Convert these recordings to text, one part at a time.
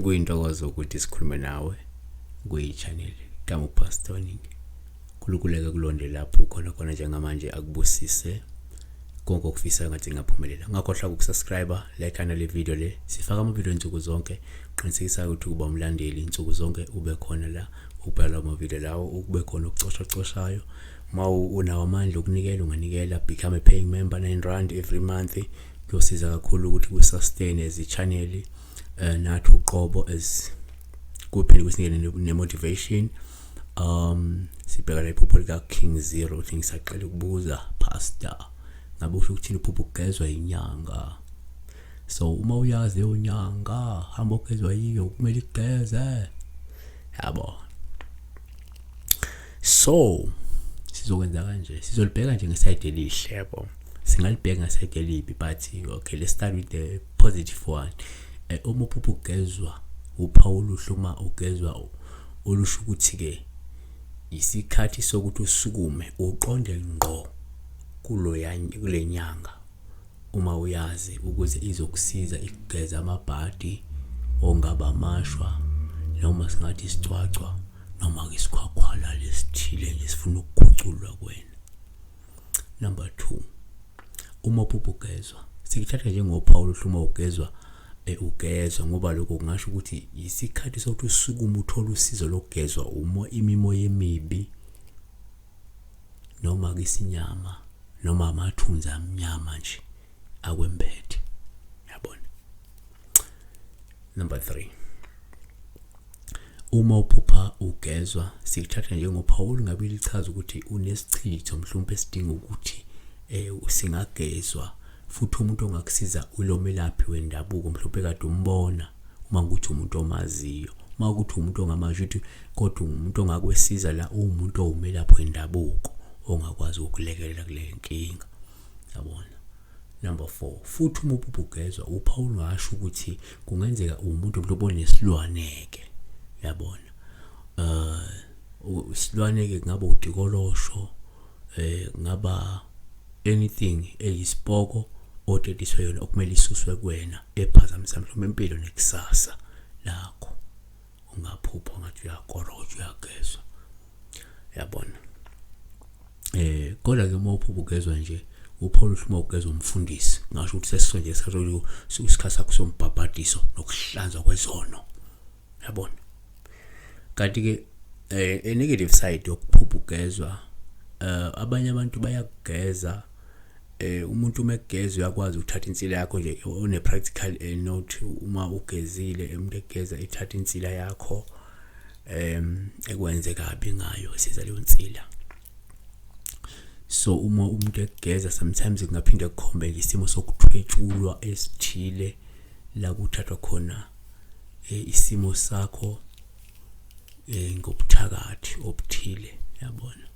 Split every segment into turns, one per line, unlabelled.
Kuyintokozo ukuthi sikhulume nawe kuyi-channel Gama Pastoring. Khulukuleke kulonde lapho khona njengamanje akubusise konke okufisayo ngathi ngaphumelela. Ngakhohlwa ukusubscribe like le video le. Sifaka ama-video insuku zonke. Qinisekisa ukuthi uba umlandeli insuku zonke ube khona la ubhala ama-video lawo ube khona ukucoshacoshayo. Unawo amandla okunikela unganikela, become a paying member R9 every month. Kuyosiza kakhulu ukuthi ku-sustain as i-channel nathi uqobo as kuphinde kusinike ne-motivation. Sibheka la iphupho lika King Zero uthi ngisaqala ukubuza pastor ngabe usho ukuthi iphupho ugezwa yinyanga. So uma uyazi yinyanga hamba ugezwa yiyo kumele igeze yabo. So sizokwenza kanje, sizolibheka nje ngeside elihle yabo. Singalibheka ngeside elibi but okay, let's start with the positive one. Uma uphupho ugezwa uPaul uhluma ugezwa olusho ukuthi ke isikhathi sokuthi usukume uqonde ngqo kule nyanga uma uyazi ukuze izokusiza ikugeza amabhadi ongaba amashwa noma singathi isicwacwa noma isikhwakhwala lesithile nje sifuna ukukhuculwa kwena. Number 2, uma uphupho ugezwa sikuthatha njengoPaul uhluma ugezwa ugezwa ngoba lokho kungasho ukuthi isikhathi sokuthi usukume uthola usizo lokugezwa imimoya emibi noma kisinyama noma amathunzi amnyama nje akwembethe yabona. Number 3, uma uphupha ugezwa sikuthatha njengoPaul ngabe lichaza ukuthi unesichitho mhlawumbe esidinga ukuthi usingagezwa futhi umuntu ongakusiza ulomelaphi wendabuko mhlawumbe kade umbona uma ukuthi umuntu omaziyo, uma ukuthi umuntu ongamazi ukuthi kodwa umuntu ongakwesiza la umuntu omelaphi wendabuko ongakwazi ukulekelela kule nkinga yabona. Number 4, futhi uma uphupho ugezwa uPaul ngasho ukuthi kungenzeka umuntu mhlawumbe onesilwaneke yabona. Isilwaneke ngaba udikolosho ngaba anything eyisipoko odediswe yona okumele isuswe kuwena ephazamisa mhlawumbe impilo nekusasa lakho. Ungaphupha ngathi uyakorojwa uyagezwa yabona. Kodwa ke uma uphupha ugezwa nje uPaul uhluma ugezwa umfundisi ngasho ukuthi sesisonje sakho isikhathi sakho sombhabhadiso nokuhlanzwa kwezono yabona. Kanti ke a negative side yokuphupha ugezwa abanye abantu bayageza umuntu umegeza uyakwazi ukuthatha insila yakho nje one practical note uma ugezile umuntu egeza ethatha insila yakho ekwenze kabi ngayo siza leyo insila. So uma umuntu egeza sometimes kungaphinde kukhombe isimo sokuthwetshulwa esithile la kuthathwa khona isimo sakho ngobuthakathi obuthile yabona.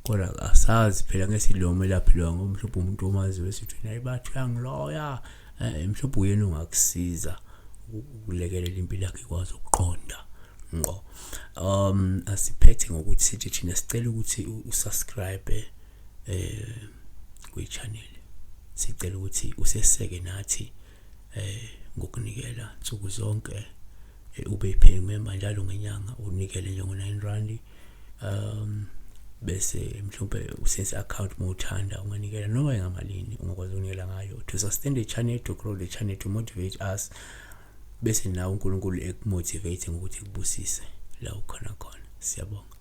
Kodwa asazi phela ngesilome lapho lo ngomhlupho umuntu omaziwe esithi nayi bathu yangiloya mhlupho uyena ungakusiza ukulekelela impilo yakhe ikwazi ukuqonda ngqo. Asiphethe ngokuthi sithi thina sicela ukuthi usubscribe kwi-channel. Sicela ukuthi useseke nathi ngokunikela insuku zonke ube paying member njalo ngenyanga unikele njengo-R9 bese mhlawumbe usense account mawuthanda unganikela noma ngamalini ungakwazi ukunikela ngayo to sustain the channel, to grow the channel, to motivate us bese nawe uNkulunkulu ekumotivate ukuthi kubusise la ukhona khona. Siyabonga.